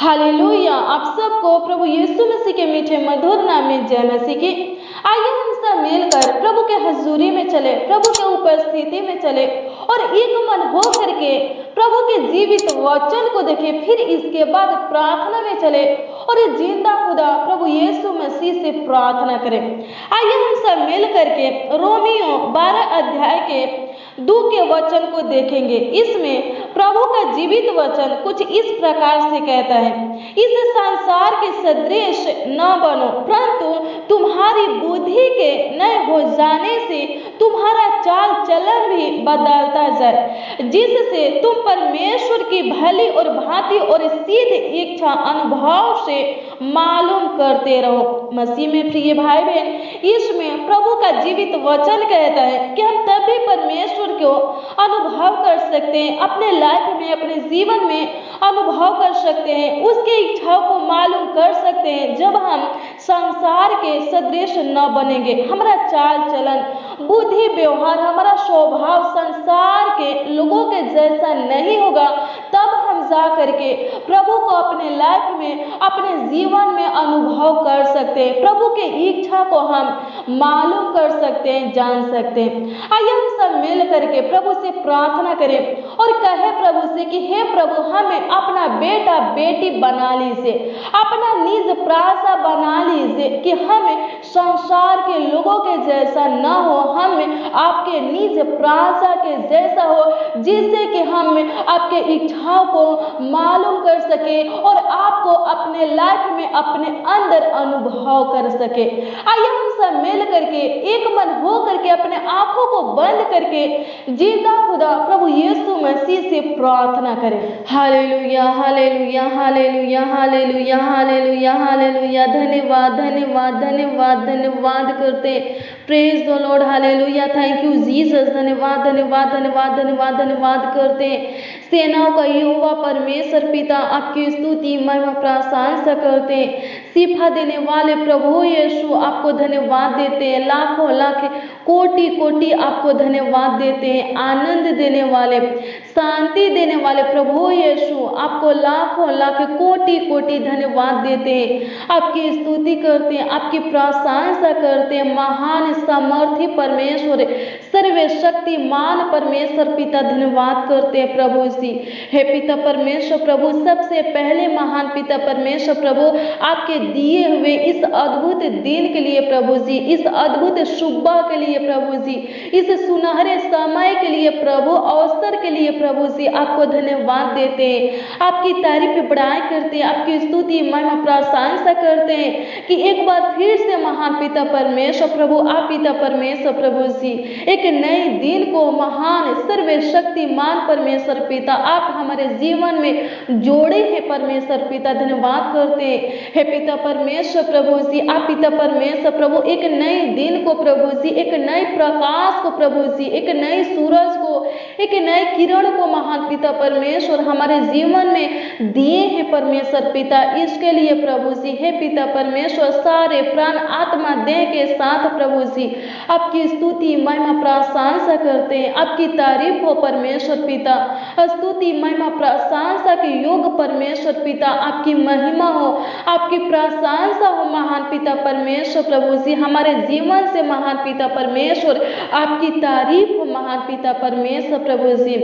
Hallelujah. आप सबको प्रभु यीशु मसीह के मीठे मधुर नाम में जय मसीह की। आइए हम सब मिलकर प्रभु के हजूरी में चले, प्रभु के उपस्थिति में चले और एक मन हो करके प्रभु के जीवित वचन को देखें। फिर इसके बाद प्रार्थना में चले और जिंदा खुदा प्रभु यीशु मसीह से प्रार्थना करें। आइए हम सब मिल करके रोमियो 12 अध्याय के 2 के वचन को देखेंगे। इसमें प्रभु का जीवित वचन कुछ इस प्रकार से कहता है, इस संसार के सदृश न बनो, परंतु तुम्हारी बुद्धि के नए हो जाने से तुम्हारा चाल चलन भी बदलता जाए, जिससे तुम परमेश्वर की भली और भांति और सिद्ध इच्छा अनुभव से मालूम करते रहो। मसीह में प्रिय भाई बहन, इसमें प्रभु का जीवित वचन कहता है कि हम तभी परमेश्वर को अनुभव कर सकते हैं, अपने लाइफ में, अपने जीवन में अनुभव कर सकते हैं, उसके इच्छाओं को मालूम कर सकते हैं जब हम संसार के सदृश न बनेंगे। हमारा चाल चलन, बुद्धि, व्यवहार, हमारा स्वभाव संसार के लोगों के जैसा नहीं होगा, तब हम जा करके प्रभु को अपने लाइफ में, अपने जीवन में अनुभव कर सकते हैं, प्रभु के इच्छा को हम मालूम कर सकते हैं, जान सकते हैं। आइए हम सब मिल करके प्रभु से प्रार्थना करें और कहे प्रभु से कि हे प्रभु, हमें अपना बेटा बेटी बना लीजिए, अपना निज प्रासा बना लीजिए कि हमें संसार के लोगों के जैसा न हो, हमें आपके निज प्रासा के जैसा हो, जिससे कि हम आपके इच्छाओं को मालूम कर सके और आपको अपने लाइफ में अपने अंदर अनुभव कर सके। आइए हम सब मिल करके एक मन हो करके अपने आंखों को बंद करके जिंदा खुदा प्रभु यीशु मसीह से प्रार्थना करें। Hallelujah, hallelujah, hallelujah, hallelujah, hallelujah, hallelujah. धन्यवाद, धन्यवाद, धन्यवाद, धन्यवाद करते। Praise the Lord, hallelujah, thank you Jesus. धन्यवाद, धन्यवाद, धन्यवाद, धन्यवाद, धन्यवाद करते। सेनाओं का यहोवा परमेश्वर पिता आपकी स्तुति महिमा प्रशंसा करते। शिफा देने वाले प्रभु यीशु आपको धन्यवाद देते हैं, लाखों लाख कोटि कोटि आपको धन्यवाद देते हैं। आनंद देने वाले, शांति देने वाले प्रभु यीशु आपको लाखों लाख कोटि कोटि धन्यवाद देते हैं, आपकी स्तुति करते हैं, आपकी प्रशंसा करते हैं। महान सामर्थी परमेश्वर, सर्वशक्तिमान परमेश्वर पिता धन्यवाद करते हैं प्रभु जी। हे पिता परमेश्वर प्रभु, सबसे पहले महान पिता परमेश्वर प्रभु, आपके दिए हुए इस अद्भुत दिन के लिए प्रभु जी, इस अद्भुत सुबह के लिए प्रभु जी, इस सुनहरे समय के लिए प्रभु, अवसर के लिए प्रभु जी आपको धन्यवाद देते हैं, आपकी तारीफ बड़ाई करते हैं, आपकी स्तुति महिमा प्रशंसा करते हैं कि एक बार फिर से महान पिता परमेश्वर प्रभु, आप पिता परमेश्वर प्रभु जी एक नए दिन को महान सर्वशक्तिमान परमेश्वर पिता आप हमारे जीवन में जोड़े हैं परमेश्वर पिता, धन्यवाद करते हैं। हे पिता परमेश्वर प्रभु जी, आप पिता परमेश्वर प्रभु एक नए दिन को प्रभु जी, एक नए प्रकाश को प्रभु जी, एक नए सूरज को, एक नए किरण को महान पिता परमेश्वर हमारे जीवन में दिए हैं परमेश्वर पिता। इसके लिए प्रभु जी हे पिता परमेश्वर सारे प्राण आत्मा देह के साथ प्रभु जी आपकी स्तुति महिमा प्रशंसा करते हैं, आपकी तारीफ हो परमेश्वर पिता, स्तुति महिमा प्रशंसा के योग परमेश्वर पिता, आपकी महिमा हो, आपकी प्रशंसा हो महान पिता परमेश्वर प्रभु जी हमारे जीवन से महान पिता परमेश्वर, आपकी तारीफ हो महान पिता परमेश्वर प्रभु जी।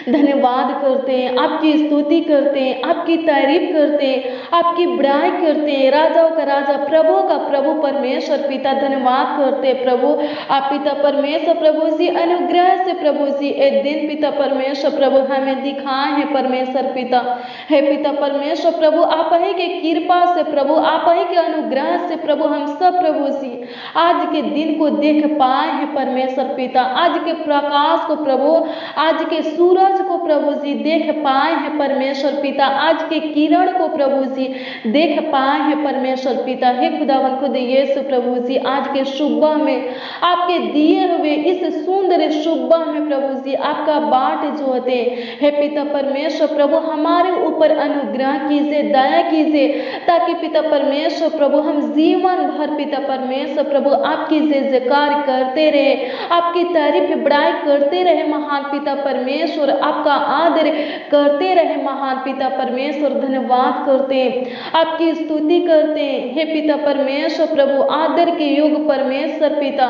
धन्यवाद करते हैं, आपकी स्तुति करते हैं, आपकी तारीफ करते हैं, आपकी बड़ाई करते हैं। राजाओं का राजा, प्रभु का प्रभु परमेश्वर पिता धन्यवाद करते हैं प्रभु। आप पिता परमेश्वर प्रभु जी अनुग्रह से प्रभु जी एक दिन पिता परमेश्वर प्रभु हमें दिखाए हैं परमेश्वर पिता। हे पिता परमेश्वर प्रभु, आप ही के कृपा से प्रभु, आप ही के अनुग्रह से प्रभु हम सब प्रभु जी आज के दिन को देख पाए हैं परमेश्वर पिता, आज के प्रकाश को प्रभु, आज के सूरज को प्रभु जी देख पाए हैं परमेश्वर पिता, आज के किरण को प्रभु जी देख पाए हैं परमेश्वर पिता। हे खुदावन खुद यीशु प्रभु जी आज के सुबह में आपके दिए हुए इस सुंदर सुबह में प्रभु जी आपका बाट जो होते हे पिता परमेश्वर प्रभु हमारे ऊपर अनुग्रह कीजिए, दया कीजिए, ताकि पिता परमेश्वर प्रभु हम जीवन भर पिता परमेश्वर प्रभु आपकी जय जयकार करते रहे, आपकी तारीफ बड़ाई करते रहे महान पिता परमेश्वर। आपका आदर करते रहे महान पिता परमेश्वर। धन्यवाद करते हैं, आपकी स्तुति करते हैं हे पिता परमेश्वर प्रभु। आदर के युग परमेश्वर पिता,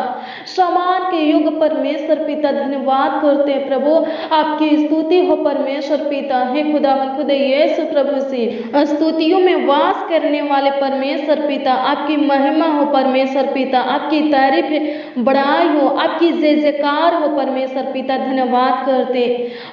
सम्मान के युग परमेश्वर पिता, धन्यवाद करते हैं प्रभु। आपकी स्तुति हो परमेश्वर पिता। हे खुदावन खुदा यीशु प्रभु से स्तुतियों में वास करने वाले परमेश्वर पिता, आपकी महिमा हो परमेश्वर पिता, आपकी तारीफ बड़ाई हो, आपकी जय जयकार हो परमेश्वर पिता। धन्यवाद करते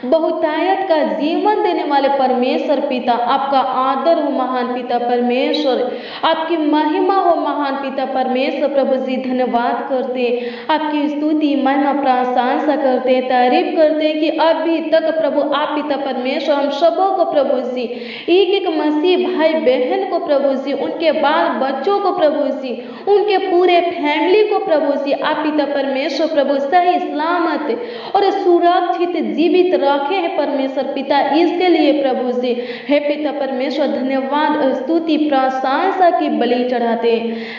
बहुतायत का जीवन देने वाले परमेश्वर पिता, आपका आदर हो महान पिता परमेश्वर, आपकी महिमा हो महान पिता परमेश्वर प्रभु जी। धन्यवाद करते, आपकी स्तुति महिमा प्रशंसा करते, तारीफ करते कि अभी तक प्रभु आप पिता परमेश्वर हम सबों को प्रभु जी, एक एक मसीह भाई बहन को प्रभु जी, उनके बाल बच्चों को प्रभु जी, उनके पूरे फैमिली को प्रभु जी आप पिता परमेश्वर प्रभु सही सलामत और सुरक्षित जीवित रखे हैं परमेश्वर पिता। इसके लिए प्रभु जी हे पिता परमेश्वर धन्यवाद स्तुति प्रशंसा की बलि चढ़ाते,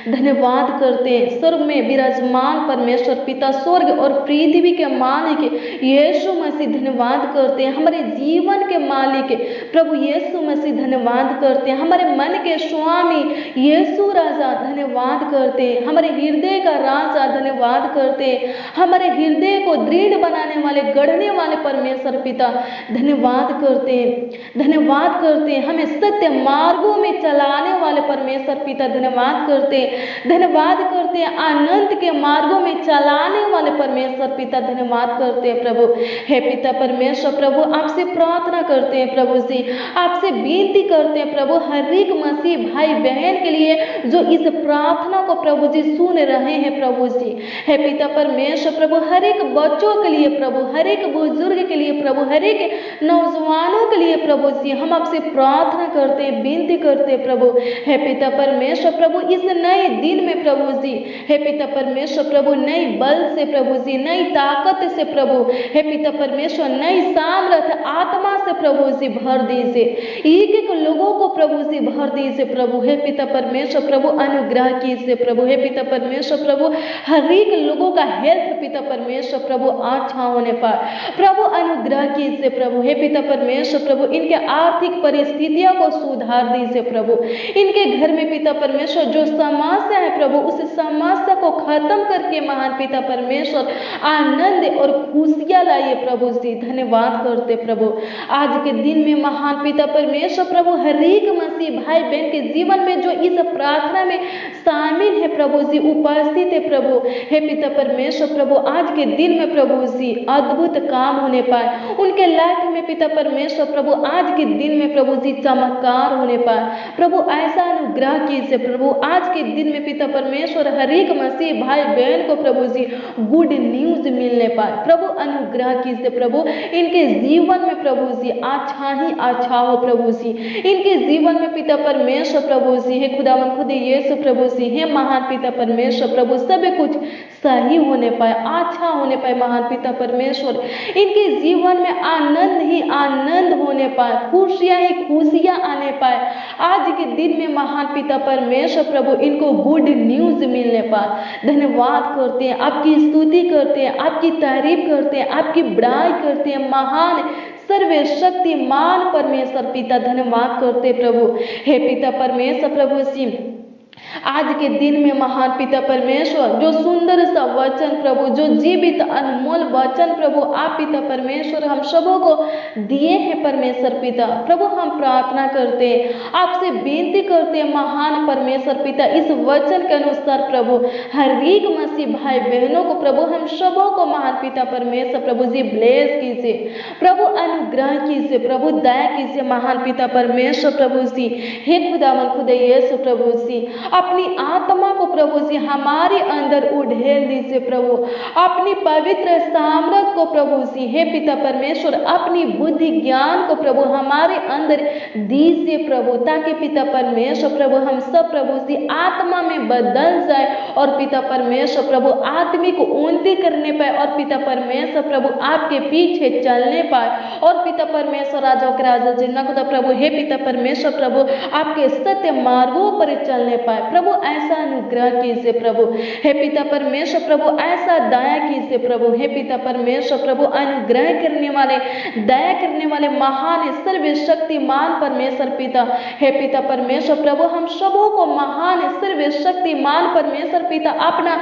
धन्यवाद करते। स्वर्ग में विराजमान परमेश्वर पिता, स्वर्ग और पृथ्वी के मालिक यीशु मसीह धन्यवाद करते हैं। हमारे जीवन के मालिक प्रभु यीशु मसीह धन्यवाद करते हैं। हमारे मन के स्वामी यीशु राजा धन्यवाद करते हैं। हमारे हृदय का राजा धन्यवाद करते हैं। हमारे हृदय को दृढ़ बनाने वाले गढ़ने वाले परमेश्वर पिता धन्यवाद करते हैं, धन्यवाद करते हैं। हमें सत्य मार्गों में चलाने वाले परमेश्वर पिता धन्यवाद करते हैं, धन्यवाद करते हैं। आनंद के मार्गों में चलाने वाले परमेश्वर पिता धन्यवाद करते हैं प्रभु। हे पिता परमेश्वर प्रभु आपसे प्रार्थना करते हैं प्रभु जी, आपसे विनती करते हैं प्रभु हर एक मसीह भाई बहन के लिए जो इस प्रार्थना को प्रभु जी सुन रहे हैं प्रभु जी। हे पिता परमेश्वर प्रभु हर एक बच्चों के लिए प्रभु, हर एक बुजुर्ग के लिए प्रभु, हर एक नौजवानों के लिए प्रभु जी हम आपसे प्रार्थना करते हैं, विनती करते हैं प्रभु। हे पिता परमेश्वर प्रभु इस नए दिन में प्रभु जी, हे पिता परमेश्वर प्रभु नई बल से प्रभु जी, नई ताकत से प्रभु, हे पिता परमेश्वर नई सामर्थ आत्मा से प्रभु जी भर दीजिए, एक एक लोगों को प्रभु जी भर दीजिए प्रभु। हे पिता परमेश्वर प्रभु अनुग्रह कीजिए प्रभु। हे पिता परमेश्वर प्रभु हर एक लोगों का हेल्थ पिता परमेश्वर प्रभु अच्छा होने पाए प्रभु, अनुग्रह कीजिए प्रभु। हे पिता परमेश्वर प्रभु इनके आर्थिक परिस्थितियों को सुधार दीजिए प्रभु। इनके घर में पिता परमेश्वर जो समस्या है प्रभु उस समस्या को खत्म करके महान पिता परमेश्वर आनंद और खुशियां लाइए प्रभु जी। धन्यवाद करते प्रभु आज के दिन में महान पिता परमेश्वर प्रभु हर एक मसीह भाई बहन के जीवन में जो इस प्रार्थना में शामिल है प्रभु जी, उपस्थित है प्रभु। हे पिता परमेश्वर प्रभु आज के दिन में प्रभु जी अद्भुत काम होने पाए उनके लाइफ में पिता परमेश्वर प्रभु। आज के दिन में प्रभु जी चमत्कार होने पाए प्रभु, ऐसा अनुग्रह कीजिए प्रभु। आज के दिन में पिता परमेश्वर हर एक मसीह भाई बहन को प्रभु जी गुड न्यूज मिलने पाए प्रभु, अनुग्रह कीजिए प्रभु। इनके जीवन में प्रभु जी अच्छा ही अच्छा हो प्रभु जी, इनके जीवन में पिता परमेश्वर प्रभु जी हे खुदावन खुद यीशु प्रभु जी हे महान पिता परमेश्वर प्रभु सब कुछ सही होने पाए, अच्छा होने पाए महान पिता परमेश्वर। इनके जीवन में आनंद ही आनंद होने पाए, खुशियां ही खुशियां आने पाए। आज के दिन में महान पिता परमेश्वर प्रभु इनको गुड न्यूज मिलने पाए। धन्यवाद करते हैं, आपकी स्तुति करते हैं, आपकी तारीफ करते हैं, आपकी बड़ाई करते हैं महान सर्वशक्तिमान परमेश्वर पिता। धन्यवाद करते प्रभु। हे पिता परमेश्वर प्रभु जी आज के दिन में महान पिता परमेश्वर जो सुंदर सा वचन प्रभु, जो जीवित अनमोल वचन प्रभु आप पिता परमेश्वर हम सबों को दिए हैं परमेश्वर पिता प्रभु। हम प्रार्थना करते हैं, आपसे विनती करते हैं महान परमेश्वर पिता इस वचन के अनुसार प्रभु हर एक मसीह भाई बहनों को प्रभु हम सबों को महान पिता परमेश्वर प्रभु जी ब्लेस कीजिए प्रभु, अनुग्रह कीजिए प्रभु, दया कीजिए महान पिता परमेश्वर प्रभु जी। हे खुदावन खुदा यीशु प्रभु जी अपनी आत्मा को प्रभु जी हमारे अंदर उड़ेल दीजिए प्रभु, अपनी पवित्र सामर्थ को प्रभु जी हे पिता परमेश्वर अपनी बुद्धि ज्ञान को प्रभु हमारे अंदर दीजिए प्रभु, ताकि पिता परमेश्वर प्रभु हम सब प्रभु जी आत्मा में बदल जाए और पिता परमेश्वर प्रभु आत्मिक उन्नति करने पाए और पिता परमेश्वर प्रभु आपके पीछे चलने पाए और पिता परमेश्वर राजा के राजा जिन्ना खुदा प्रभु हे पिता परमेश्वर प्रभु आपके सत्य मार्गों पर चलने पाए प्रभु ऐसा अनुग्रह कीजिए प्रभु। हे पिता परमेश्वर प्रभु ऐसा दया कीजिए प्रभु। हे पिता परमेश्वर प्रभु अनुग्रह करने वाले, दया करने वाले महान सर्वशक्तिमान परमेश्वर पिता, हे पिता परमेश्वर प्रभु हम सबों को महान सर्वशक्तिमान परमेश्वर पिता अपना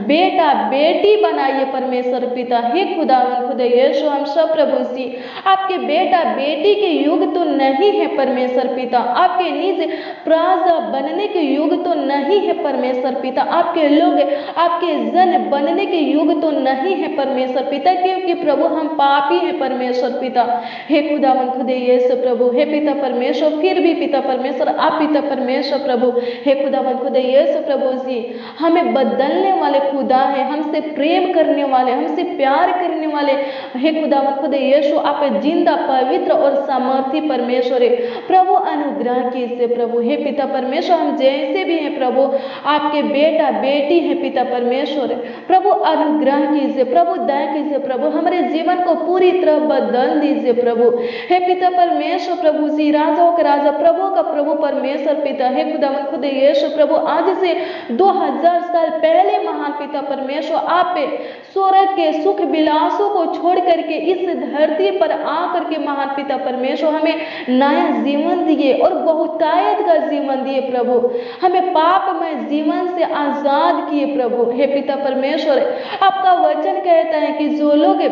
बेटा बेटी बनाइए परमेश्वर पिता। हे खुदावन खुदा यीशु हम सब प्रभु जी आपके बेटा बेटी के युग तो नहीं है परमेश्वर पिता, आपके निज प्राजा बनने के युग तो नहीं है परमेश्वर पिता, आपके लोग आपके जन बनने के युग तो नहीं है परमेश्वर पिता, क्योंकि प्रभु हम पापी हैं परमेश्वर पिता। हे खुदावन खुदे यीशु प्रभु, हे पिता परमेश्वर फिर भी पिता परमेश्वर आप पिता परमेश्वर प्रभु, हे खुदावन खुदे यीशु प्रभु जी हमें बदलने वाले खुदा है, हमसे प्रेम करने वाले, हमसे प्यार करने वाले, हे खुदावन खुदे यीशु आप जिंदा पवित्र और सामर्थी परमेश्वर है प्रभु। अनुग्रह कीजिए प्रभु। हे पिता परमेश्वर हम जैसे भी हैं प्रभु आपके बेटा बेटी है पिता परमेश्वर प्रभु, अनुग्रह कीजिए प्रभु, दया कीजिए प्रभु, हमारे जीवन को पूरी तरह बदल दीजिए प्रभु। हे पिता परमेश्वर प्रभु जी राजाओं का राजा प्रभु का प्रभु परमेश्वर पिता, हे खुदावन खुद यीशु प्रभु आज से 2000 साल पहले महान पिता परमेश्वर आप स्वर्ग के सुख विलासों को छोड़ करके इस धरती पर आकर के महान पिता परमेश्वर हमें नया जीवन दिए और बहुतायत का जीवन दिए प्रभु, हमें पापमय जीवन से आजाद किए प्रभु। हे पिता परमेश्वर आपका वचन कहता है कि जो लोग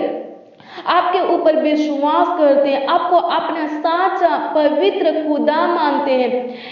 आपके ऊपर विश्वास करते हैं, आपको अपना साचा पवित्र खुदा मानते हैं,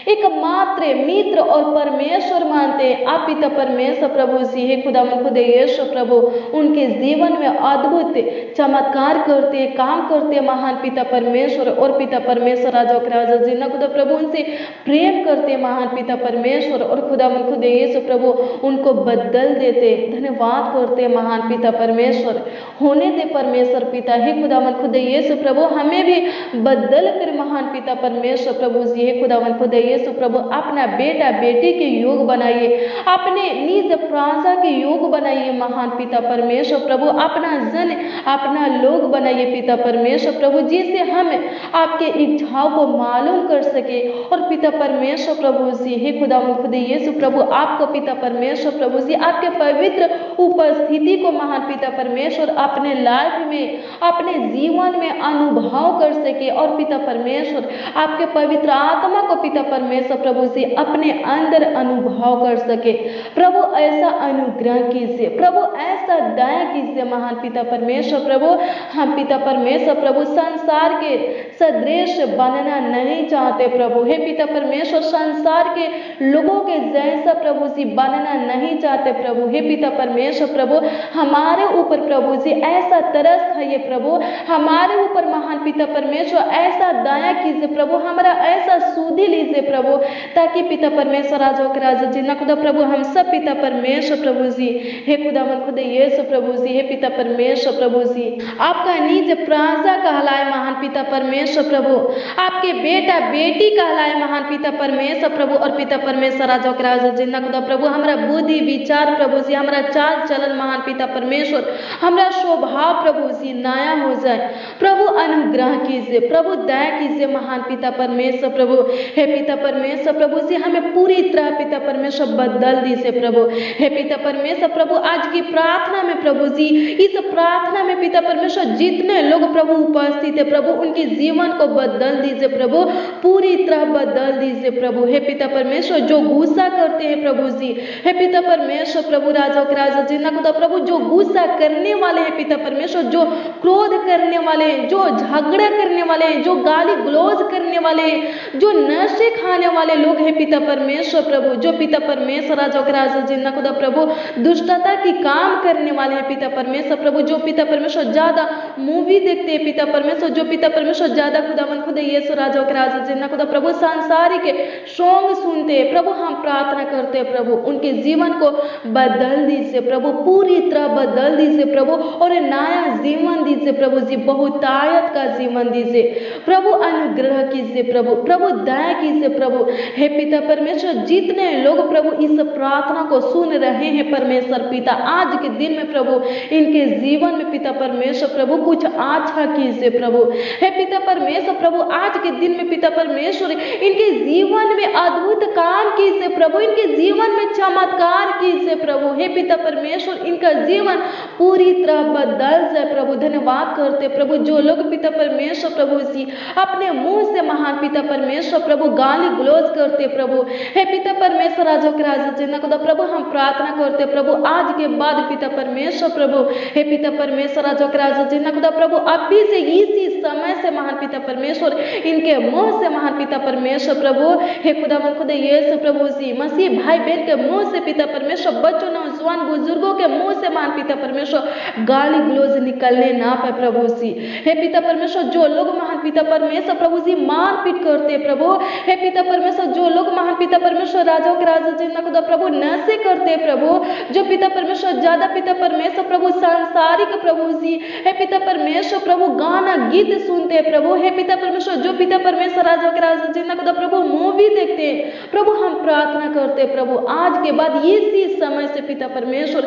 एकमात्र मित्र और परमेश्वर मानते हैं, आप पिता परमेश्वर प्रभु जी हे खुदा खुद यीशु प्रभु उनके जीवन में अद्भुत चमत्कार करते हैं, काम करते हैं महान पिता परमेश्वर और पिता परमेश्वर राजा के राजा जिन्ना खुदा प्रभु उनसे प्रेम करते हैं महान पिता परमेश्वर और खुदा खुद यीशु प्रभु उनको बदल देते, धन्यवाद करते महान पिता परमेश्वर। होने दे परमेश्वर पिता, हे खुदावन खुदा यीशु प्रभु हमें भी बदल कर महान पिता परमेश्वर प्रभु जी हे खुदावन खुदा यीशु प्रभु अपना बेटा बेटी के योग बनाइए, अपने निज प्राजा के योग बनाइए महान पिता परमेश्वर प्रभु, अपना जन अपना लोग बनाइए पिता परमेश्वर प्रभु, जिससे हम आपके इच्छाओं को मालूम कर सके। और पिता परमेश्वर प्रभु जी हे खुदावन खुदा यीशु प्रभु आपको पिता परमेश्वर प्रभु जी आपके पवित्र उपस्थिति को महान पिता परमेश्वर अपने लाइफ में अपने जीवन में अनुभव कर सके और पिता परमेश्वर आपके पवित्र आत्मा को पिता परमेश्वर प्रभु से अपने अंदर अनुभव कर सके। प्रभु ऐसा अनुग्रह कीजिए प्रभु, ऐसा दया कीजिए महान पिता परमेश्वर प्रभु। हम पिता परमेश्वर प्रभु संसार के सदृश बनना नहीं चाहते प्रभु, हे पिता परमेश्वर संसार के लोगों के जैसा प्रभु जी बनना नहीं चाहते प्रभु, हे पिता परमेश्वर प्रभु हमारे ऊपर प्रभु जी ऐसा तरस खाइए प्रभु, हमारे ऊपर महान पिता परमेश्वर ऐसा दया कीजिए प्रभु, हमारा ऐसा सुधि लीजिए प्रभु, ताकि पिता परमेश्वर राजा के राजा जी ना खुदा प्रभु हम सब पिता परमेश्वर प्रभु जी हे खुदावन खुदा यीशु प्रभु जी हे पिता परमेश्वर प्रभु जी आपका निज प्राजा कहलाए महान पिता परमेश्वर प्रभु, आपके बेटा बेटी कहलाए महान पिता परमेश्वर प्रभु और पिता परमेश्वर राजा के राजा जी ना खुदा प्रभु हमारा बुद्धि विचार प्रभु जी, हमारा चाल चलन महान पिता परमेश्वर, हमारा स्वभाव प्रभु जी नया हो जाए प्रभु। अनुग्रह कीजिए प्रभु, दया कीजिए महान पिता परमेश्वर प्रभु, हे पिता परमेश्वर प्रभु जी हमें पूरी तरह पिता परमेश्वर बदल दीजिए प्रभु, हे पिता परमेश्वर प्रभु आज की प्रार्थना में प्रभु जी इस प्रार्थना में पिता परमेश्वर जितने लोग प्रभु उपस्थित है प्रभु उनके जीवन को बदल दीजिए प्रभु, पूरी तरह बदल दीजिए प्रभु, हे पिता परमेश्वर जो गुस्सा करते हैं प्रभु जी, हे पिता परमेश्वर प्रभु राजा के राजा जी ना खुदा प्रभु जो गुस्सा करने वाले हैं पिता परमेश्वर, जो क्रोध करने वाले हैं, जो झगड़ा करने वाले हैं, जो गाली गलौज करने वाले हैं, जो नशे खाने वाले लोग हैं पिता परमेश्वर प्रभु, जो पिता परमेश्वर राजा के राजा जिन्ना खुदा प्रभु दुष्टता की काम करने वाले हैं पिता परमेश्वर प्रभु, जो पिता परमेश्वर ज्यादा मूवी देखते हैं पिता परमेश्वर, जो पिता परमेश्वर ज्यादा खुदावन खुदा यीशु राजा के राजा जिन्ना खुदा प्रभु सांसारिक सॉन्ग सुनते हैं प्रभु, हम प्रार्थना करते हैं प्रभु उनके जीवन को बदल दीजिए प्रभु, पूरी तरह बदल दीजिए प्रभु और नया जीवन दीजिए प्रभु जी, बहुतायत का जीवन दीजिए प्रभु। अनुग्रह कीजिए प्रभु, प्रभु दया कीजिए प्रभु, हे पिता परमेश्वर जितने लोग प्रभु इस प्रार्थना को सुन रहे हैं परमेश्वर पिता आज के दिन में प्रभु इनके जीवन में पिता परमेश्वर प्रभु कुछ अच्छा कीजिए प्रभु, हे पिता परमेश्वर प्रभु आज के दिन में पिता परमेश्वर इनके इनके जीवन में अद्भुत काम कीजिए प्रभु, इनके जीवन में चमत्कार कीजिए प्रभु। हे पिता परमेश्वर, इनका जीवन पूरी तरह बदल जाए प्रभु। धन्यवाद करते प्रभु, जो लोग पिता परमेश्वर प्रभु जी अपने मुंह से महान पिता परमेश्वर प्रभु गाली गलौज करते प्रभु, हे पिता परमेश्वर राजा के राजा जिन्ना खुदा प्रभु हम प्रार्थना करते प्रभु, आज के बाद पिता परमेश्वर प्रभु, हे पिता परमेश्वर राजा के राजा जिन्ना खुदा प्रभु अभी से इसी समय से महान पिता परमेश्वर इनके मुंह से महान पिता परमेश्वर प्रभु, हे खुदावन खुदा यीशु प्रभु जी मसीह भाई बहन के मुंह से पिता परमेश्वर, बच्चों नौजवान बुजुर्गों के मुंह से महान पिता परमेश्वर गाली गलौज निकलने ना पाए प्रभु जी। हे पिता परमेश्वर, जो लोग महान पिता परमेश्वर प्रभु जी मारपीट करते प्रभु, हे पिता परमेश्वर, जो लोग महान पिता परमेश्वर राजाओं के राजा जिन्ना खुदा प्रभु नशे करते प्रभु, जो पिता परमेश्वर ज्यादा पिता परमेश्वर प्रभु सांसारिक प्रभु जी, हे पिता परमेश्वर प्रभु गाना गीत सुनते प्रभु, हे पिता परमेश्वर, जो पिता परमेश्वर राजाओं के राजा जिन्ना खुदा प्रभु मूवी देखते प्रभु, हम प्रार्थना करते प्रभु आज के बाद इसी समय से पिता परमेश्वर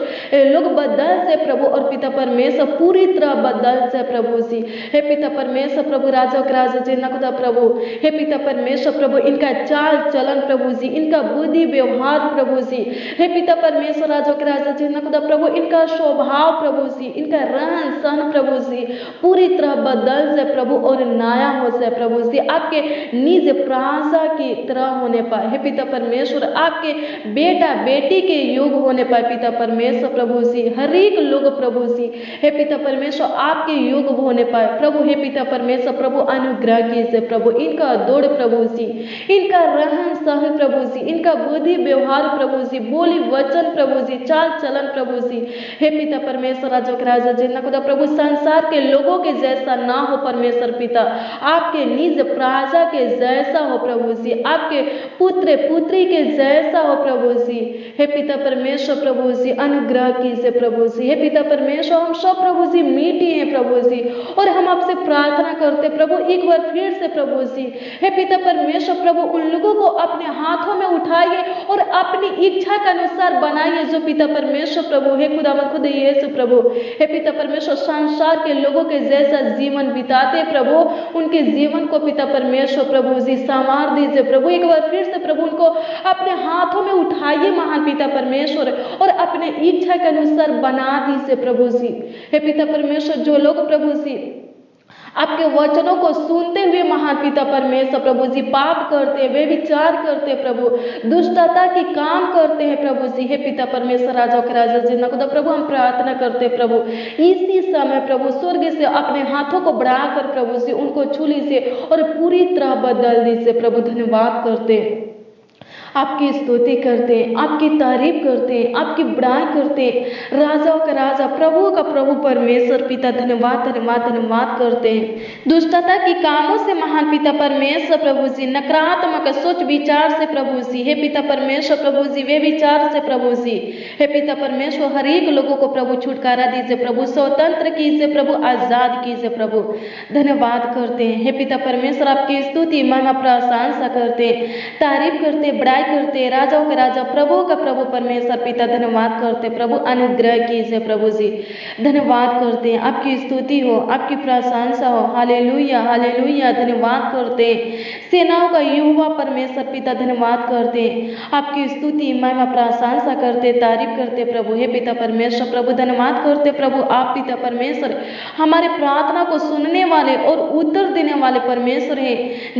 लोग बदल से प्रभु, और पिता परमेश्वर पूरी तरह बदल से प्रभु जी। हे पिता परमेश्वर प्रभु राजा के राजा जिन्ना खुदा प्रभु, हे पिता परमेश्वर प्रभु इनका चाल चलन प्रभु जी, इनका बुद्धि व्यवहार प्रभु जी, हे पिता परमेश्वर राजा के राजा जिन्ना खुदा प्रभु इनका स्वभाव प्रभु जी, इनका रहन सहन प्रभु जी पूरी तरह बदल से प्रभु और नया हो से प्रभु जी, आपके निज प्राजा की तरह होने पाए। हे पिता परमेश्वर, आपके बेटा बेटी के योग होने पाए पिता परमेश्वर प्रभु जी, हर एक लोग प्रभु जी, हे पिता परमेश्वर आपके योग होने पाए प्रभु। हे पिता परमेश्वर प्रभु अनुग्रह कीजिए प्रभु, इनका दौड़ प्रभु जी, इनका रहन सहन प्रभु जी, इनका बुद्धि व्यवहार प्रभु जी, बोली वचन प्रभु जी, चाल चलन प्रभु जी, हे पिता परमेश्वर राजा के राजा जिन्ना खुदा प्रभु संसार के लोगों के जैसा ना हो परमेश्वर पिता, आपके निज प्राजा के जैसा हो प्रभु जी, आपके पुत्र पुत्री के जैसा हो प्रभु जी। हे पिता परमेश्वर प्रभु जी अनुग्रह कीजिए प्रभु जी। हे पिता परमेश्वर, हम सब प्रभु जी मिट्टी हैं प्रभु जी, और हम आपसे प्रार्थना करते प्रभु एक बार फिर से प्रभु जी, हे पिता परमेश्वर प्रभु उन लोगों को अपने हाथों में उठाइए और अपनी इच्छा के अनुसार बनाइए, जो पिता परमेश्वर प्रभु, हे खुदावंद खुद यीशु प्रभु, हे पिता परमेश्वर संसार के लोगों के जैसा जीवन बिताते प्रभु, उनके जीवन को पिता परमेश्वर प्रभु जी संवार दीजिए प्रभु। एक बार फिर से प्रभु उनको अपने हाथों में उठाइए महान पिता परमेश्वर, और अपने इच्छा के अनुसार बना दीजिए प्रभु जी। हे पिता परमेश्वर, जो लोग प्रभु जी आपके वचनों को सुनते हुए महान पिता परमेश्वर प्रभु जी पाप करते, वे विचार करते प्रभु, दुष्टता की काम करते हैं प्रभु जी, हे पिता परमेश्वर राजा के राजा जिन्ना खुदा प्रभु हम प्रार्थना करते प्रभु इसी समय प्रभु स्वर्ग से अपने हाथों को बढ़ाकर प्रभु जी उनको छू लीजिए और पूरी तरह बदल दीजिए प्रभु। धन्यवाद करते, आपकी स्तुति करते, आपकी तारीफ करते, आपकी बड़ाई करते, राजाओं का राजा प्रभु का प्रभु परमेश्वर पिता धन्यवाद धन्यवाद धन्यवाद करते हैं। दुष्टता की कामों से महान पिता परमेश्वर प्रभु जी, नकारात्मक सोच विचार से प्रभु जी, हे पिता परमेश्वर प्रभु जी वे विचार से प्रभु जी, हे पिता परमेश्वर हर एक लोगों को प्रभु छुटकारा दीजिए प्रभु, स्वतंत्र कीजिए प्रभु, आजाद कीजिए प्रभु। धन्यवाद करते हैं हे पिता परमेश्वर, आपकी स्तुति महिमा प्रशंसा करते, तारीफ करते, बड़ाई करते, राजाओं के राजा प्रभु का प्रभु परमेश्वर पिता धन्यवाद करते प्रभु, अनुग्रह कीजिए प्रभु जी। धन्यवाद करते हैं, आपकी स्तुति हो, आपकी प्रशंसा हो, हालेलुया हालेलुया। धन्यवाद करते, सेनाओं का यहोवा परमेश्वर पिता धन्यवाद करते, आपकी स्तुति महिमा प्रशंसा करते, तारीफ करते प्रभु। हे पिता परमेश्वर प्रभु धन्यवाद करते प्रभु, आप पिता परमेश्वर हमारे प्रार्थना को सुनने वाले और उत्तर देने वाले परमेश्वर है,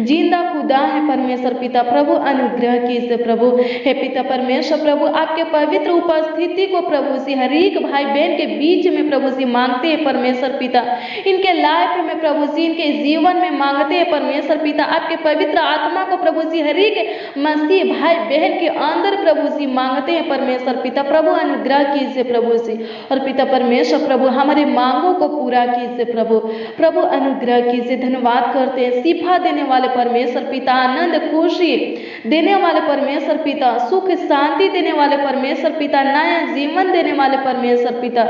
जिंदा खुदा है परमेश्वर पिता प्रभु, अनुग्रह कीजिए प्रभु। हे पिता परमेश्वर प्रभु, आपके पवित्र उपस्थिति को प्रभु जी हर एक भाई बहन के बीच में प्रभु जी मांगते हैं परमेश्वर पिता, इनके लाइफ में प्रभु जी, इनके जीवन में मांगते हैं परमेश्वर पिता, आपके पवित्र आत्मा को प्रभु जी हर एक मसीह भाई बहन के अंदर प्रभु जी मांगते हैं परमेश्वर पिता प्रभु, अनुग्रह कीजिए प्रभु जी। और पिता परमेश्वर प्रभु हमारे मांगों को पूरा कीजिए प्रभु, प्रभु अनुग्रह कीजिए। धन्यवाद करते हैं शिफा देने वाले परमेश्वर पिता, आनंद खुशी देने वाले परमेश्वर पिता, सुख शांति देने वाले परमेश्वर पिता, नया जीवन देने वाले परमेश्वर पिता,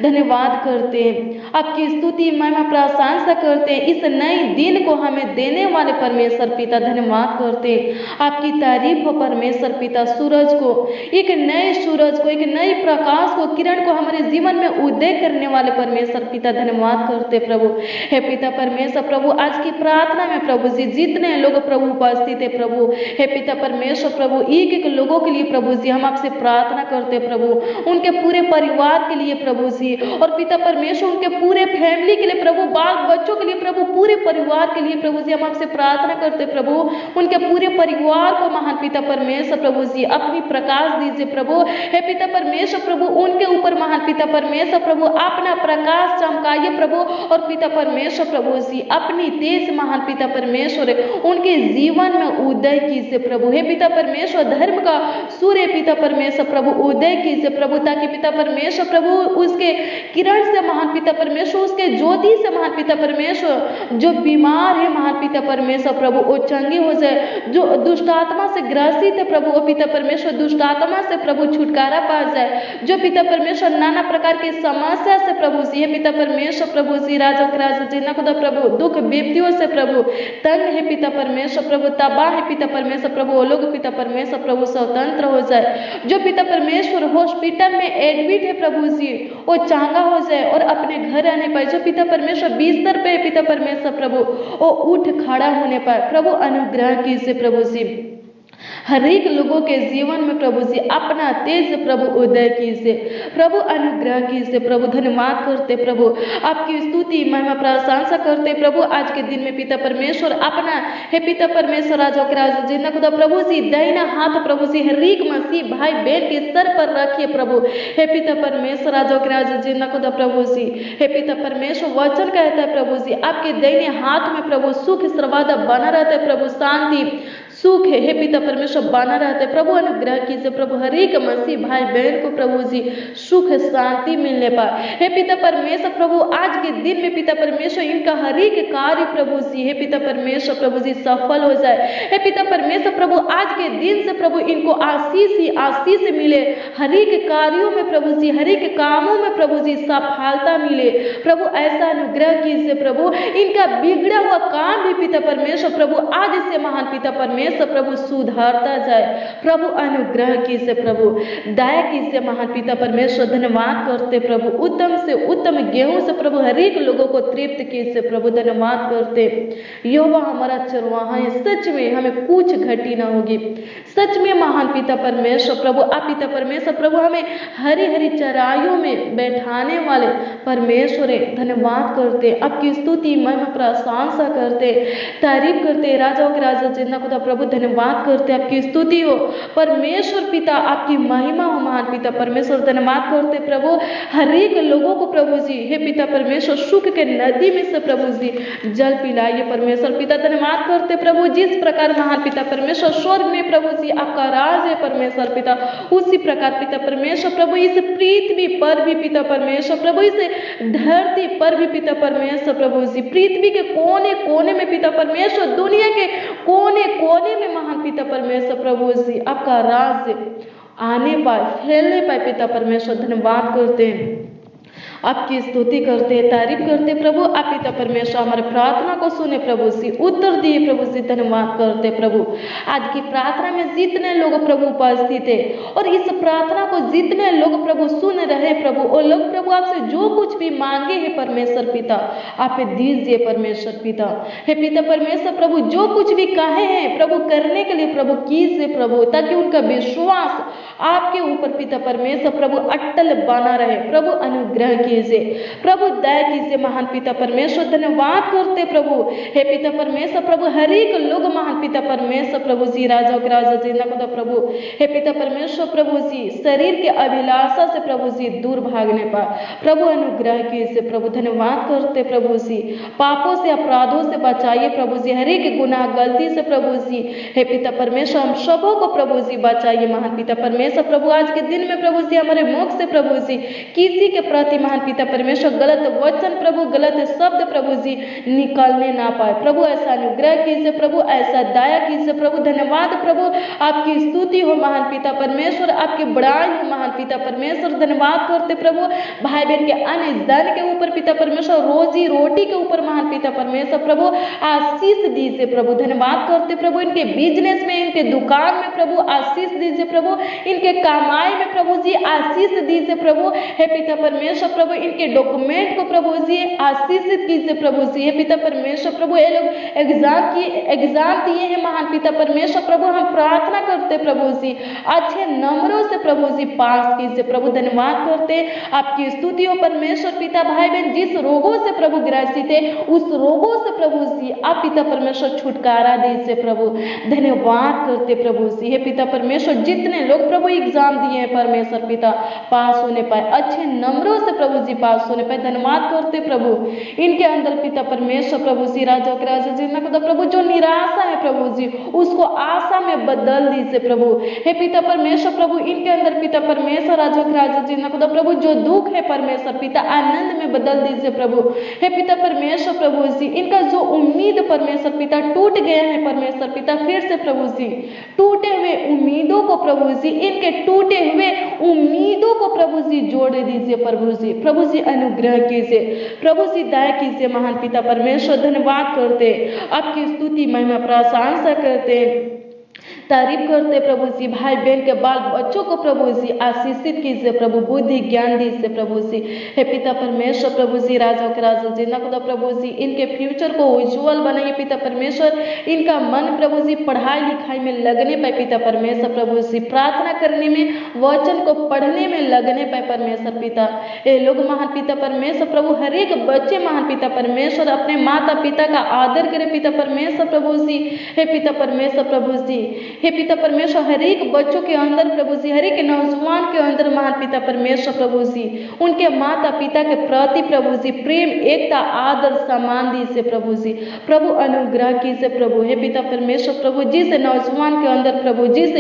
धन्यवाद करते हैं, आपकी स्तुति महिमा प्रशंसा करते हैं। इस नए दिन को हमें देने वाले परमेश्वर पिता, धन्यवाद करते हैं, आपकी तारीफ हो परमेश्वर पिता। सूरज को, एक नए सूरज को, एक नई प्रकाश को, किरण को हमारे जीवन में उदय करने वाले परमेश्वर पिता, धन्यवाद करते प्रभु। हे पिता परमेश्वर प्रभु, आज की प्रार्थना में प्रभु जी जितने लोग प्रभु उपस्थित है प्रभु, हे पिता परमेश्वर प्रभु, एक एक लोगों के लिए प्रभु जी हम आपसे प्रार्थना करते प्रभु, उनके पूरे परिवार के लिए प्रभु जी, और पिता परमेश्वर उनके पूरे फैमिली के लिए प्रभु, बाल बच्चों के लिए प्रभु, पूरे परिवार के लिए प्रभु जी हम आपसे प्रार्थना करते प्रभु, उनके पूरे परिवार को महान पिता परमेश्वर प्रभु जी अपनी प्रकाश दीजिए प्रभु। हे पिता परमेश्वर प्रभु, उनके ऊपर महान पिता परमेश्वर प्रभु अपना प्रकाश चमकाइए प्रभु, और पिता परमेश्वर प्रभु जी अपनी तेज महान पिता परमेश्वर उनके जीवन में उदय कीजिए प्रभु। हे पिता परमेश्वर, धर्म का सूर्य पिता परमेश्वर प्रभु उदय कीजिए प्रभु, ताकि पिता परमेश्वर प्रभु उसके किरण से महान पिता परमेश्वर, उसके ज्योति से महान पिता परमेश्वर, जो बीमार है महान पिता परमेश्वर प्रभु वो चंगी हो जाए, जो दुष्ट आत्मा से ग्रसित है प्रभु वो पिता परमेश्वर दुष्ट आत्मा से प्रभु छुटकारा पा जाए, जो पिता परमेश्वर नाना प्रकार की समस्या से प्रभु जी, हे पिता परमेश्वर प्रभु जी, राजा जी नकुदा प्रभु, दुख विपत्तियों से प्रभु तंग है पिता परमेश्वर प्रभु, तबाह है पिता परमेश्वर प्रभु, वो लोग पिता परमेश्वर प्रभु स्वतंत्र हो जाए, जो पिता परमेश्वर हॉस्पिटल में एडमिट है प्रभु जी वो चंगा हो जाए और अपने घर आने पाए, जो पिता परमेश्वर बिस्तर पे पिता परमेश्वर प्रभु वो उठ खड़ा होने पाए प्रभु, अनुग्रह कीजिए प्रभु जी, हर एक लोगों के जीवन में प्रभु जी अपना तेज प्रभु उदय कीजिए प्रभु, अनुग्रह कीजिए प्रभु, धन्यवाद करते प्रभु, आपकी स्तुति महिमा प्रशंसा करते प्रभु। आज के दिन में पिता परमेश्वर अपना, हे पिता परमेश्वर राजा के राजा जी नकुदा प्रभु जी दाहिना हाथ प्रभु जी हर एक मसीह भाई बहन के सर पर रखिए प्रभु, हे पिता परमेश्वर राजा के राजा जी नकुदा प्रभु जी, हे पिता परमेश्वर वचन कहता है प्रभु जी आपके दाहिने हाथ में प्रभु सुख सर्वदा बना रहता है प्रभु, शांति सुख है, हे पिता परमेश्वर बना रहता है प्रभु, अनुग्रह कीजिए प्रभु, हर एक मसीह भाई बहन को प्रभु जी सुख शांति मिलने पाए, हे पिता परमेश्वर प्रभु। आज के दिन में पिता परमेश्वर इनका हर एक कार्य प्रभु जी, हे पिता परमेश्वर प्रभु जी सफल हो जाए, हे पिता परमेश्वर प्रभु आज के दिन से प्रभु इनको आशीष ही आशीष मिले, हर एक कार्यों में प्रभु जी, हर एक कामों में प्रभु जी सफलता मिले प्रभु, ऐसा अनुग्रह कीजिए प्रभु, इनका बिगड़ा हुआ काम भी पिता परमेश्वर प्रभु आज से महान पिता परमेश्वर प्रभु सुधारता जाए प्रभु, अनुग्रह कीजिए प्रभु, दया कीजिए महान पिता परमेश्वर, धन्यवाद करते प्रभु, उत्तम से उत्तम गेहूं से प्रभु हर एक लोगों को तृप्त कीजिए प्रभु, धन्यवाद करते। यहोवा हमारा चरवाहा है, सच में हमें कुछ घटी ना होगी, सच में महान पिता परमेश्वर प्रभु, आप पिता परमेश्वर प्रभु हमें हरी हरी चराइयों में बैठाने वाले परमेश्वर है, धन्यवाद करते, आपकी स्तुति महिमा प्रशंसा करते, तारीफ करते, राजाओं के राजा जिन्ना खुदा प्रभु धन्यवाद करते, आपकी स्तुति हो परमेश्वर पिता, आपकी महिमा हो महान पिता परमेश्वर, धन्यवाद करते प्रभु, हर एक लोगों को प्रभु जी, हे पिता परमेश्वर सुख के नदी में से प्रभु जी जल पिलाइए परमेश्वर पिता, धन्यवाद करते प्रभु, जिस प्रकार महान पिता परमेश्वर स्वर्ग में प्रभु जी आपका राज है परमेश्वर पिता, उसी प्रकार पिता परमेश्वर प्रभु इस पृथ्वी पर भी पिता परमेश्वर प्रभु, इस धरती पर भी पिता परमेश्वर प्रभु जी, पृथ्वी के कोने कोने में पिता परमेश्वर, दुनिया के कोने कोने में महान पिता परमेश्वर प्रभु जी आपका राज आने पाए, फैलने पाए पिता परमेश्वर, धन्यवाद करते हैं, आपकी स्तुति करते, तारीफ करते प्रभु, आप पिता परमेश्वर हमारे प्रार्थना को सुने प्रभु जी, उत्तर दिए प्रभु जी, धन्यवाद करते प्रभु। आज की प्रार्थना में जितने लोग प्रभु उपस्थित है और इस प्रार्थना को जितने लोग प्रभु सुन रहे प्रभु, और लोग प्रभु आपसे जो कुछ भी मांगे हैं परमेश्वर पिता आप दीजिए परमेश्वर पिता, हे पिता परमेश्वर प्रभु जो कुछ भी कहे हैं प्रभु करने के लिए प्रभु कीजिए प्रभु, ताकि उनका विश्वास आपके ऊपर पिता परमेश्वर प्रभु अटल बना रहे प्रभु, अनुग्रह कीजिए प्रभु, दया कीजिए महान पिता परमेश्वर, धन्यवाद करते प्रभु, हे पिता परमेश्वर प्रभु हर एक लोग महान पिता परमेश्वर प्रभु जी, राजा के राजा जी नकुदा प्रभु, हे पिता परमेश्वर प्रभु जी शरीर के अभिलाषा से प्रभु जी दूर भागने पाए प्रभु, अनुग्रह कीजिए प्रभु, धन्यवाद करते प्रभु जी, पापों से अपराधों से बचाइए प्रभु जी, हर एक गुनाह गलती से प्रभु जी, हे पिता परमेश्वर हम सबों को प्रभु जी बचाइए महान पिता परमेश्वर प्रभु। आज के दिन में प्रभु जी हमारे मुख से प्रभु जी किसी के प्रति महान पिता परमेश्वर गलत वचन प्रभु, गलत शब्द प्रभु जी निकलने ना पाए। प्रभु ऐसा अनुग्रह कीजिए प्रभु, ऐसा दया कीजिए प्रभु। धन्यवाद प्रभु, आपकी स्तुति हो महान पिता परमेश्वर, आपकी बड़ाई हो महान पिता परमेश्वर। धन्यवाद करते प्रभु भाई बहन के अन्य धन के ऊपर पिता परमेश्वर, रोजी रोटी के ऊपर महान पिता परमेश्वर प्रभु आशीष दीजिए प्रभु। धन्यवाद करते प्रभु इनके बिजनेस में, इनके दुकान में प्रभु आशीष दीजिए प्रभु, इनके कमाई में प्रभु जी आशीष दीजिए प्रभु। हे पिता परमेश्वर प्रभु इनके डॉक्यूमेंट को प्रभु जी आशीषित कीजिए प्रभु जी। हे पिता परमेश्वर प्रभु ये लोग एग्जाम दिए हैं महान पिता परमेश्वर प्रभु, हम प्रार्थना करते प्रभु जी अच्छे नंबरों से प्रभु जी पास कीजिए प्रभु। धन्यवाद करते आपकी स्तुति हो परमेश्वर पिता। भाई बहन जिस रोगों से प्रभु ग्रसित है उस रोगों से प्रभु जी आप पिता परमेश्वर छुटकारा दीजिए प्रभु। धन्यवाद करते प्रभु जी। हे पिता परमेश्वर जितने लोग प्रभु एग्जाम दिए हैं परमेश्वर पिता पास होने पाए, अच्छे नंबरों से प्रभु जी पास होने पाए। धन्यवाद करते प्रभु इनके अंदर पिता परमेश्वर प्रभु जी राजा के राजा जी ना प्रभु जो निराशा है प्रभु जी उसको आशा में बदल दीजिए प्रभु। हे पिता परमेश्वर प्रभु इनके अंदर पिता परमेश्वर राजा के राजा जी ना प्रभु जो दुख है परमेश्वर पिता आनंद में बदल दीजिए प्रभु। हे पिता परमेश्वर प्रभु जी इनका जो उम्मीद परमेश्वर पिता टूट गया है परमेश्वर पिता, फिर से प्रभु जी टूटे हुए उम्मीदों को प्रभु जी, इनके टूटे हुए उम्मीदों को प्रभु जी जोड़ दीजिए प्रभु जी। प्रभु जी अनुग्रह कीजिए प्रभु जी, दया कीजिए महान पिता परमेश्वर। धन्यवाद करते आपकी स्तुति महिमा प्रशंसा करते तारीफ करते प्रभु जी। भाई बहन के बाल बच्चों को प्रभु जी आशीषित कीजिए प्रभु, बुद्धि ज्ञान दीजिए प्रभु जी। हे पिता परमेश्वर प्रभु जी राजा के राजा जी ना खुदा प्रभु जी इनके फ्यूचर को उज्जवल बनाइए पिता परमेश्वर। इनका मन प्रभु जी पढ़ाई लिखाई में लगने पाए पिता परमेश्वर प्रभु जी, प्रार्थना करने में, वचन को पढ़ने में लगने पाए परमेश्वर पिता। ये लोग महान पिता परमेश्वर प्रभु हर एक बच्चे महान पिता परमेश्वर अपने माता पिता का आदर करे पिता परमेश्वर प्रभु जी। हे पिता परमेश्वर प्रभु जी, हे पिता परमेश्वर हर एक बच्चों के अंदर प्रभु जी, हर एक नौजवान के अंदर महान पिता परमेश्वर प्रभु जी उनके माता पिता के प्रति प्रभु जी प्रेम, एकता, आदर, सम्मान दीजिए प्रभु जी। प्रभु अनुग्रह कीजिए प्रभु। हे पिता परमेश्वर प्रभु जिस नौजवान के अंदर प्रभु, जिस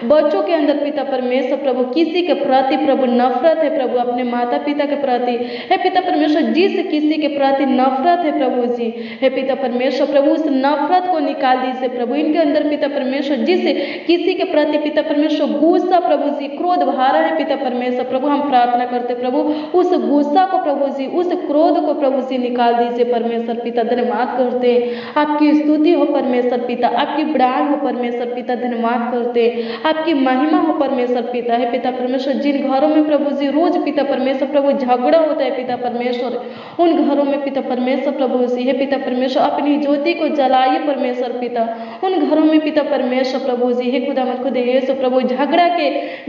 बच्चों के अंदर पिता परमेश्वर प्रभु किसी के प्रति प्रभु नफरत है प्रभु, अपने माता पिता के प्रति, हे पिता परमेश्वर जिस किसी के प्रति नफरत है प्रभु जी, हे पिता परमेश्वर प्रभु उस नफरत को निकाल दीजिए प्रभु। इनके अंदर पिता परमेश्वर जिस किसी के प्रति पिता परमेश्वर गुस्सा प्रभु जी, क्रोध भरा है पिता परमेश्वर प्रभु, हम प्रार्थना करते प्रभु उस गुस्सा को प्रभु जी, उस क्रोध को प्रभु जी निकाल दीजिए परमेश्वर पिता। धन्यवाद करते आपकी स्तुति हो परमेश्वर पिता, आपकी बड़ाई हो परमेश्वर पिता। धन्यवाद करते आपकी महिमा हो परमेश्वर पिता। है पिता परमेश्वर जिन घरों में प्रभु जी रोज पिता परमेश्वर प्रभु झगड़ा होता है पिता परमेश्वर, उन घरों में पिता परमेश्वर प्रभु जी, हे पिता परमेश्वर अपनी ज्योति को जलाइए परमेश्वर पिता। उन घरों में पिता परमेश्वर प्रभु जी, हे खुदा मत खुद यीशु प्रभु झगड़ा के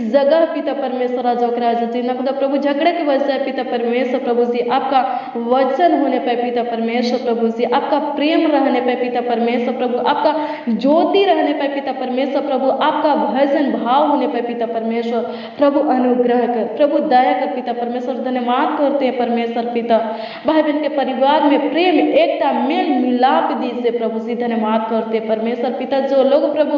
जगह पिता परमेश्वर राजा के राजा जी ना खुदा प्रभु झगड़ा के वजह पिता परमेश्वर प्रभु जी आपका वचन होने पे पिता परमेश्वर प्रभु जी, आपका प्रेम रहने पे पिता परमेश्वर प्रभु, आपका ज्योति रहने पे पिता परमेश्वर प्रभु, आपका भजन भाव होने पे पिता परमेश्वर प्रभु अनुग्रह कर प्रभु, दया कर पिता परमेश्वर। धन्यवाद करते हैं परमेश्वर पिता भाई बहन के परिवार में प्रेम, एकता, मेल मिलाप दीजिए प्रभु जी। धन्यवाद करते परमेश्वर पिता जो लोग प्रभु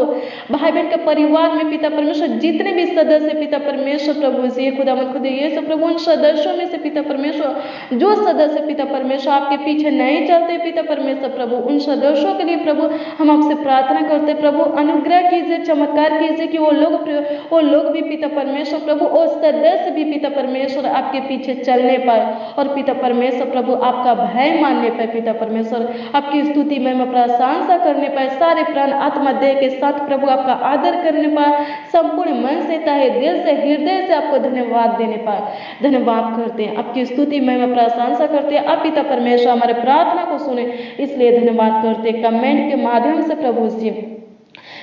भाई बहन के परिवार में पिता परमेश्वर जितने भी सदस्य पिता परमेश्वर प्रभु जी, खुदा मत खुद यीशु प्रभु उन सदस्यों में से पिता परमेश्वर जो सदस्य पिता परमेश्वर आपके पीछे नहीं चलते पिता परमेश्वर प्रभु, उन सदस्यों के लिए प्रभु हम आपसे प्रार्थना करते प्रभु अनुग्रह कीजिए, चमत्कार कीजिए कि वो लोग भी पिता परमेश्वर प्रभु, वो सदस्य भी पिता परमेश्वर आपके पीछे चलने पाए और पिता परमेश्वर प्रभु आपका भय मानने पाए पिता परमेश्वर, आपकी स्तुति में प्रशंसा करने पाए, सारे प्राण आत्मा देह के साथ प्रभु आपका आदर करने पाए, संपूर्ण मन से, ताहे दिल से, हृदय से आपको धन्यवाद देने पाए। धन्यवाद करते हैं, आपकी स्तुति में प्रशंसा करते हैं। आप पिता परमेश्वर हमारे प्रार्थना को सुने इसलिए धन्यवाद करते हैं। कमेंट के माध्यम से प्रभु जी,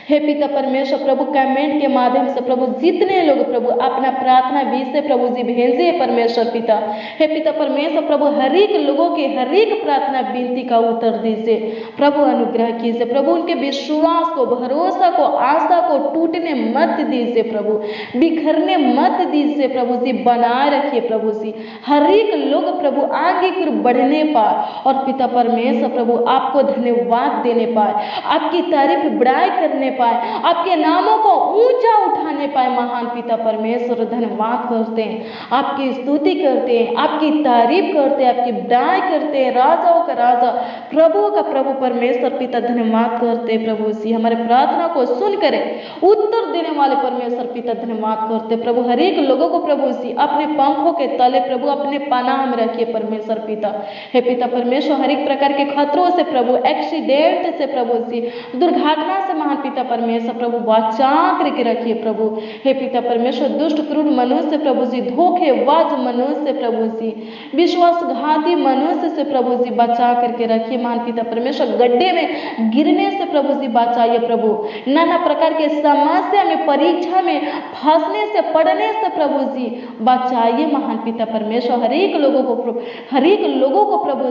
हे पिता परमेश्वर प्रभु कमेंट के माध्यम से प्रभु जितने लोग प्रभु अपना प्रार्थना विषय प्रभु जी भेजे परमेश्वर पिता, हे पिता परमेश्वर प्रभु हर एक लोगों के हर एक प्रार्थना विनती का उत्तर दीजिए प्रभु, अनुग्रह कीजिए प्रभु, उनके विश्वास को, भरोसा को, आशा को टूटने मत दीजिए प्रभु, बिखरने मत दीजिए प्रभु जी, बनाए रखिए प्रभु जी, हर एक लोग प्रभु आगे की बढ़ने पाए और पिता परमेश्वर प्रभु आपको धन्यवाद देने पाए, आपकी तारीफ बड़ाई करने पाए, आपके नामों को ऊंचा उठाने पाए। महान पिता परमेश्वर धन्यवाद करते हैं, आपकी स्तुति करते हैं, आपकी तारीफ करते हैं, आपकी बड़ाई करते हैं। राजाओं का राजा, प्रभुओं का प्रभु परमेश्वर पिता धन्यवाद करते हैं। प्रभु जी हमारे प्रार्थना को सुन करे उत्तर देने वाले परमेश्वर पिता धन्यवाद करते हैं। प्रभु हर एक लोगों को प्रभु जी अपने पंखों के तले प्रभु अपने पनाह में रखिए परमेश्वर पिता। हे पिता परमेश्वर हर एक प्रकार के खतरों से प्रभु, एक्सीडेंट से प्रभु जी, दुर्घटना से महान पिता परमेश्वर प्रभु बचा करके रखिए प्रभु। हे पिता परमेश्वर दुष्ट क्रूर मनुष्य प्रभु जी, धोखेबाज मनुष्य प्रभु जी, विश्वासघाती मनुष्य से प्रभु जी बचा करके रखिए। महान पिता परमेश्वर गड्ढे में गिरने से प्रभु जी बचाइए प्रभु। नाना प्रकार के समस्या में, परीक्षा में फंसने से, पढ़ने से प्रभु जी बचाइए। महान पिता परमेश्वर हर एक लोगों को प्रभु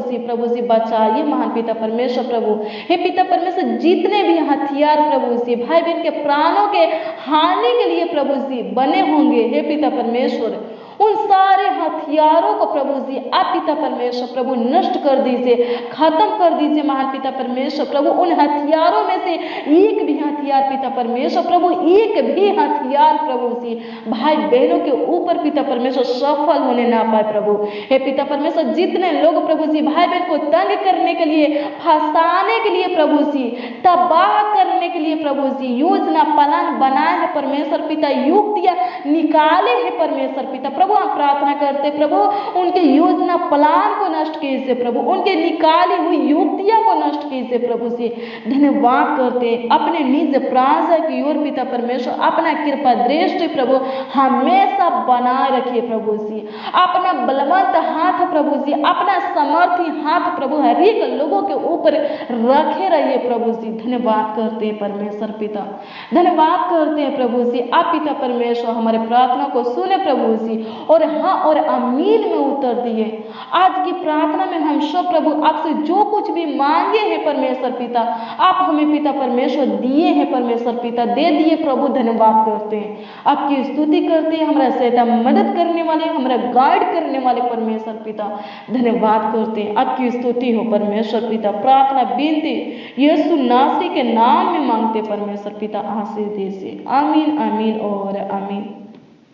जी बचाइए। महान पिता परमेश्वर प्रभु, हे पिता परमेश्वर जितने भी हथियार प्रभु जी भाई बहन के प्राणों के हानि के लिए प्रभु जी बने होंगे, हे पिता परमेश्वर उन सारे हथियारों को प्रभु जी आप पिता परमेश्वर प्रभु नष्ट कर दीजिए, खत्म कर दीजिए। महान पिता परमेश्वर प्रभु उन हथियारों में से एक भी हथियार पिता परमेश्वर प्रभु, एक भी हथियार प्रभु जी भाई बहनों के ऊपर पिता परमेश्वर सफल होने ना पाए प्रभु। हे पिता परमेश्वर जितने लोग प्रभु जी भाई बहन को तंग करने के लिए, फंसाने के लिए प्रभु जी, तबाह करने के लिए प्रभु जी योजना प्लान बनाए हैं परमेश्वर पिता, युक्तियां निकाले हैं परमेश्वर पिता प्रभु, हम प्रार्थना करते प्रभु उनके योजना प्लान को नष्ट कीजिए प्रभु, उनके निकाली हुई युक्तियां को नष्ट कीजिए प्रभु जी। धन्यवाद करते अपने निज प्राजा की ओर पिता परमेश्वर अपना कृपा दृष्टि प्रभु हमेशा बनाए रखिए प्रभु जी। अपना बलवंत हाथ प्रभु जी, अपना समर्थी हाथ प्रभु हर एक लोगों के ऊपर रखे रहिए प्रभु जी। धन्यवाद करते हैं परमेश्वर पिता, धन्यवाद करते हैं प्रभु जी। आप पिता परमेश्वर हमारे प्रार्थना को सुने प्रभु जी, और हाँ और आमीन में उत्तर दिए। आज की प्रार्थना में हम सब प्रभु आपसे जो कुछ भी मांगे हैं परमेश्वर पिता, आप हमें पिता परमेश्वर दिए हैं परमेश्वर पिता, दे दिए प्रभु। धन्यवाद करते हैं, आपकी स्तुति करते हैं। हमारा सहायता मदद करने वाले, हमारा गाइड करने वाले परमेश्वर पिता धन्यवाद करते हैं। आपकी स्तुति हो परमेश्वर पिता। प्रार्थना विनती यीशु नासरी के नाम में मांगते परमेश्वर पिता, आशीष दीजिए। आमीन आमीन और आमीन।